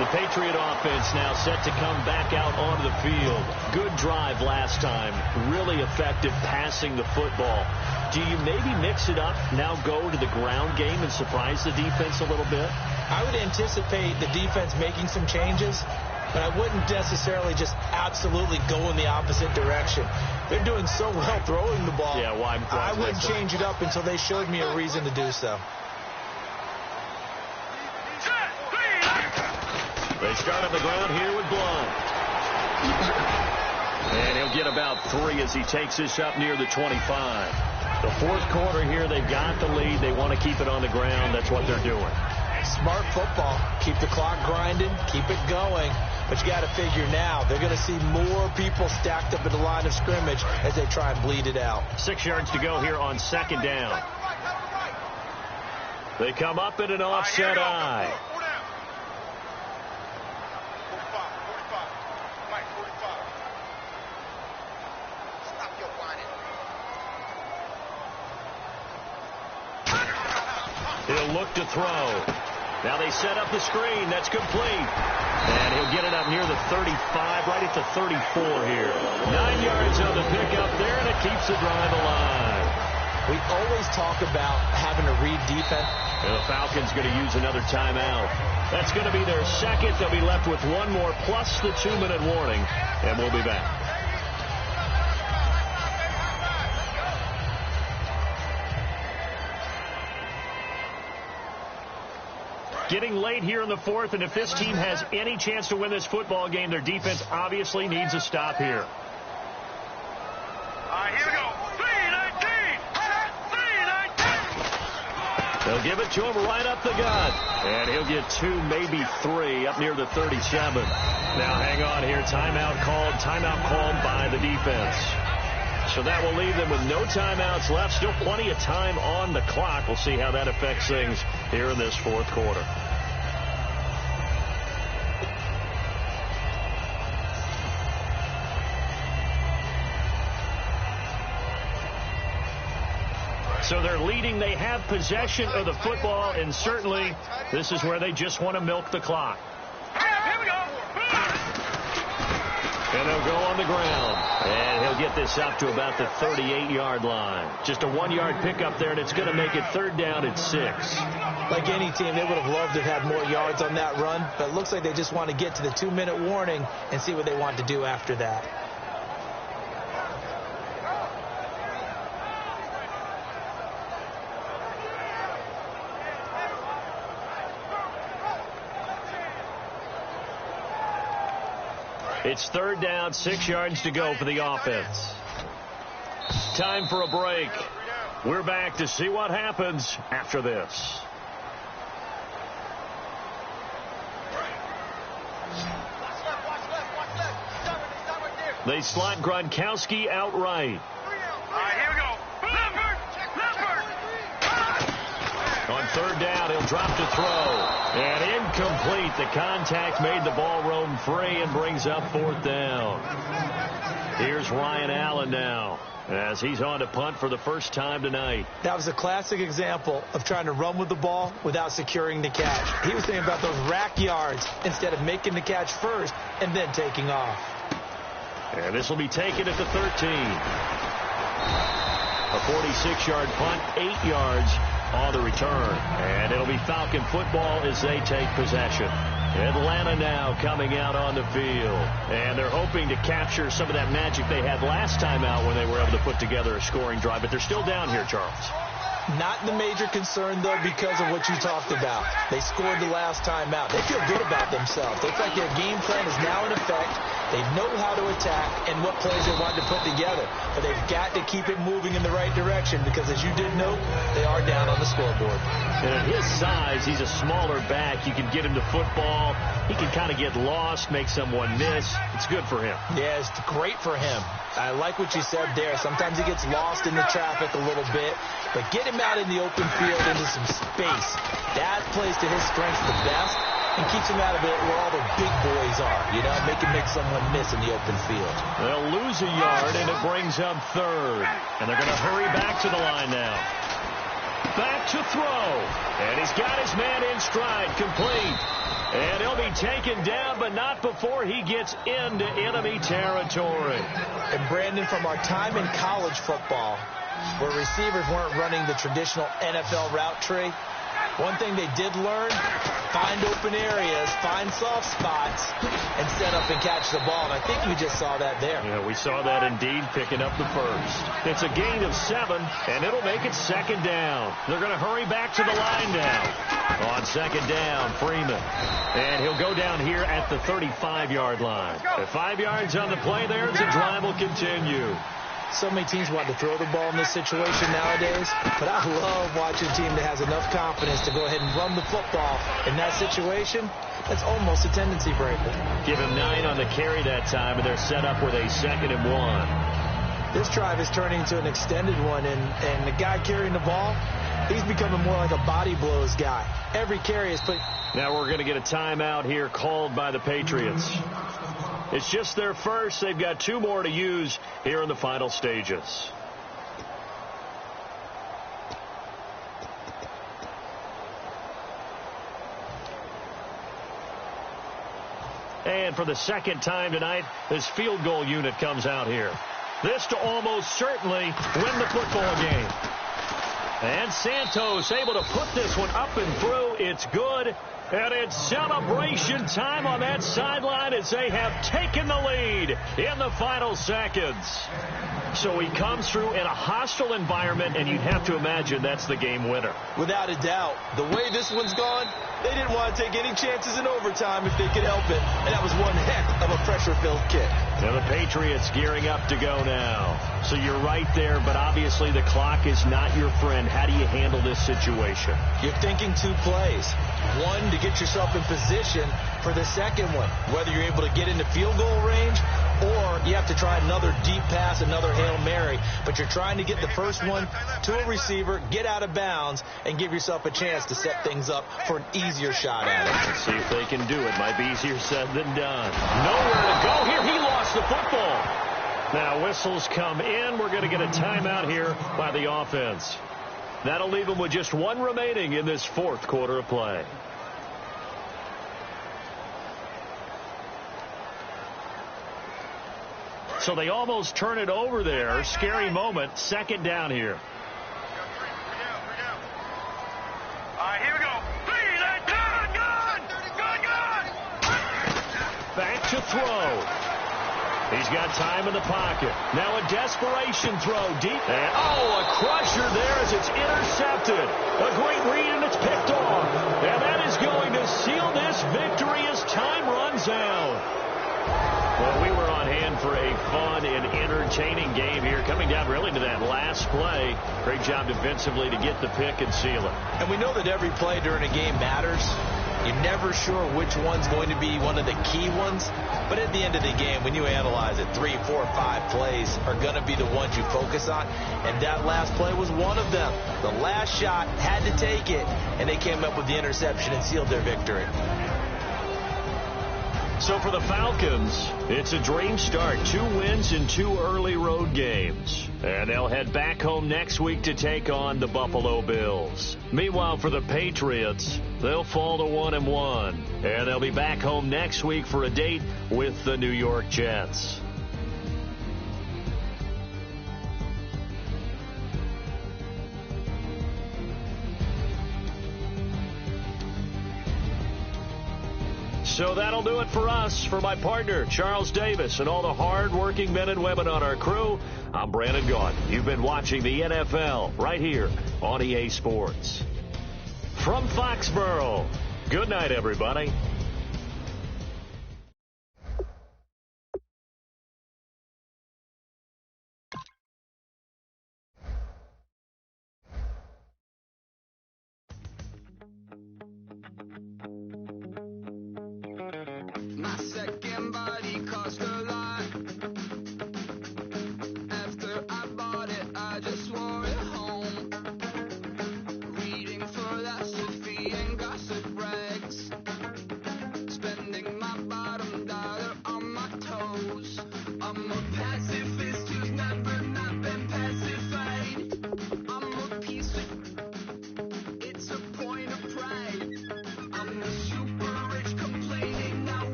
The Patriot offense now set to come back out onto the field. Good drive last time. Really effective passing the football. Do you maybe mix it up, now go to the ground game and surprise the defense a little bit? I would anticipate the defense making some changes, but I wouldn't necessarily just absolutely go in the opposite direction. They're doing so well throwing the ball. Yeah, why I wouldn't change it up until they showed me a reason to do so. They start on the ground here with Blount. And he'll get about 3 as he takes this up near the 25. The 4th quarter here, they've got the lead. They want to keep it on the ground. That's what they're doing. Smart football. Keep the clock grinding. Keep it going. But you got to figure now, they're going to see more people stacked up at the line of scrimmage as they try and bleed it out. 6 yards to go here on 2nd down. They come up in an offset eye. He'll look to throw. Now they set up the screen. That's complete. And he'll get it up near the 35, right at the 34 here. 9 yards on the pickup there, and it keeps the drive alive. We always talk about having to read defense. And the Falcons going to use another timeout. That's going to be their 2nd. They'll be left with 1 more plus the 2-minute warning, and we'll be back. Getting late here in the 4th, and if this team has any chance to win this football game, their defense obviously needs a stop here. Here we go. 3-19. 3-19. They'll give it to him right up the gut. And he'll get 2, maybe 3, up near the 37. Now hang on here. Timeout called by the defense. So that will leave them with no timeouts left. Still plenty of time on the clock. We'll see how that affects things here in this 4th quarter. So they're leading. They have possession of the football, and certainly this is where they just want to milk the clock. Here we go. And they'll go on the ground. And he'll get this up to about the 38-yard line. Just a 1-yard pickup there, and it's going to make it third down at 6. Like any team, they would have loved to have had more yards on that run, but it looks like they just want to get to the 2-minute warning and see what they want to do after that. It's third down, 6 yards to go for the offense. Time for a break. We're back to see what happens after this. They slot Gronkowski outright. All right, here we go. Leopard. On third down, he'll drop to throw. And incomplete. The contact made the ball roam free and brings up fourth down. Here's Ryan Allen now as he's on to punt for the first time tonight. That was a classic example of trying to run with the ball without securing the catch. He was thinking about those rack yards instead of making the catch first and then taking off. And this will be taken at the 13. A 46-yard punt, 8 yards on the return. And it'll be Falcon football as they take possession. Atlanta now coming out on the field. And they're hoping to capture some of that magic they had last time out when they were able to put together a scoring drive. But they're still down here, Charles. Not the major concern, though, because of what you talked about. They scored the last time out. They feel good about themselves. They feel like their game plan is now in effect. They know how to attack and what plays they want to put together. But they've got to keep it moving in the right direction because, as you did note, they are down on the scoreboard. And at his size, he's a smaller back. You can get him to football. He can kind of get lost, make someone miss. It's good for him. Yeah, it's great for him. I like what you said there. Sometimes he gets lost in the traffic a little bit, but get him out in the open field into some space. That plays to his strengths the best and keeps him out of it where all the big boys are, you know, make someone miss in the open field. They'll lose a yard, and it brings up third. And they're going to hurry back to the line now. Back to throw. And he's got his man in stride, complete. And he'll be taken down, but not before he gets into enemy territory. And Brandon, from our time in college football, where receivers weren't running the traditional NFL route tree, one thing they did learn, find open areas, find soft spots, and set up and catch the ball. And I think we just saw that there. Yeah, we saw that indeed, picking up the first. It's a gain of 7, and it'll make it second down. They're going to hurry back to the line now. On second down, Freeman. And he'll go down here at the 35-yard line. At 5 yards on the play there, the drive will continue. So many teams want to throw the ball in this situation nowadays, but I love watching a team that has enough confidence to go ahead and run the football. In that situation, that's almost a tendency breaker. Give him 9 on the carry that time, and they're set up with a 2nd and 1. This drive is turning into an extended one, and the guy carrying the ball, he's becoming more like a body blows guy. Every carry is put. Now we're going to get a timeout here called by the Patriots. It's just their first. They've got 2 more to use here in the final stages. And for the second time tonight, this field goal unit comes out here. This to almost certainly win the football game. And Santos able to put this one up and through. It's good. And it's celebration time on that sideline as they have taken the lead in the final seconds. So he comes through in a hostile environment, and you'd have to imagine that's the game winner. Without a doubt. The way this one's gone, they didn't want to take any chances in overtime if they could help it. And that was one heck of a pressure-filled kick. Now the Patriots gearing up to go now. So you're right there, but obviously the clock is not your friend. How do you handle this situation? You're thinking 2 plays. One, to get yourself in position for the second one, whether you're able to get into field goal range or you have to try another deep pass, another Hail Mary. But you're trying to get the first one to a receiver, get out of bounds, and give yourself a chance to set things up for an easier shot at it. Let's see if they can do it. Might be easier said than done. Nowhere to go here. He lost the football. Now whistles come in. We're going to get a timeout here by the offense. That'll leave them with just one remaining in this fourth quarter of play. So they almost turn it over there. Scary moment. Second down here. All right, here we go. Back to throw. He's got time in the pocket. Now a desperation throw deep. And, a crusher there as it's intercepted. A great read, and it's picked off. And that is going to seal this victory as time runs out. Well, we were on hand for a fun and entertaining game here, coming down really to that last play. Great job defensively to get the pick and seal it. And we know that every play during a game matters. You're never sure which one's going to be one of the key ones. But at the end of the game, when you analyze it, 3, 4, 5 plays are going to be the ones you focus on. And that last play was one of them. The last shot had to take it, and they came up with the interception and sealed their victory. So for the Falcons, it's a dream start. 2 wins in 2 early road games. And they'll head back home next week to take on the Buffalo Bills. Meanwhile, for the Patriots, they'll fall to 1-1. And they'll be back home next week for a date with the New York Jets. So that'll do it for us. For my partner, Charles Davis, and all the hard-working men and women on our crew, I'm Brandon Gaughan. You've been watching the NFL right here on EA Sports. From Foxborough, good night, everybody.